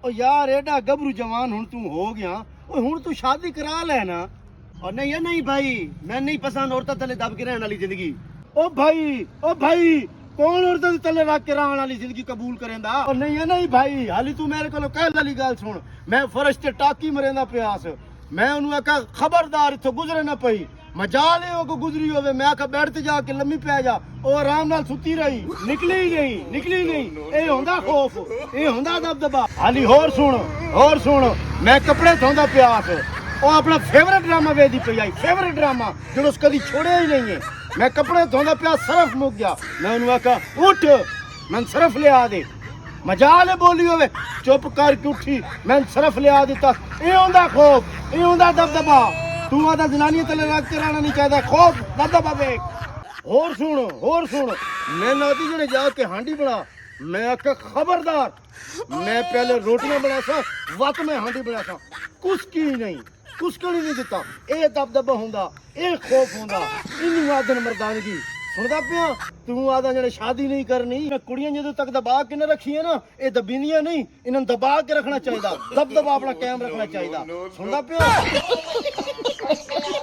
ओ यार एडा गबरू जवान हुन तू हो गया, ओ हुन तू शादी करा लेना। और नहीं भाई, मैं नहीं पसंद औरतां तले दब के रहने वाली जिंदगी। ओ भाई कौन औरतां दे तले रख के रहने वाली जिंदगी कबूल करेंदा? और नहीं भाई, हाली तू मेरे कोलों कह वाली गल सुन। मैं फर्श ते टाकी मरेंदा प्यास, मैं उन्होंने आखा खबरदार इथों गुजरे ना पई। मजाल है को गुजरी होवे, मैं आखा बेड ते जाके लम्मी पै जा, ओ आराम नाल सुती रही, निकली नहीं। ए हुंदा खौफ, ए हुंदा दबदबा। हाली होर सुन, मैं कपड़े धोंदा प्यास, ओ अपना फेवरेट ड्रामा वेदी पई आई, फेवरेट ड्रामा जो उस कदी छोड़िया ही नहीं है। मैं कपड़े धोंदा प्यास, सरफ मुक गया, मैं उन्होंने आखा उठ मैं सरफ लिया दे। मजाल बोली होवे, चुप करके उठी, मैं सरफ लिया दिता। ए हुंदा खौफ, ए हुंदा दबदबा। तू आदा जनानी तले रख के रहना नहीं चाहता, खौफ दबदबा वेख। होर सुन, मैं नाती जने जाके हांडी बना, मैं आखा खबरदार, मैं पहले रोटियां बना सा, वत में हांडी बना सा, कुसकी नहीं दिता। ए दबदबा हुंदा, ए खौफ हुंदा, इन्नी आदन मर्दानगी। सुनदा पिया तू आदा जने शादी नहीं करनी, कुड़ियां जदों तक दबा के न रखी है ना, ये दबींदियां नहीं, इन्हां दबा के रखना चाहिए, दबदबा अपना कायम रखना चाहिए। सुनदा पिया।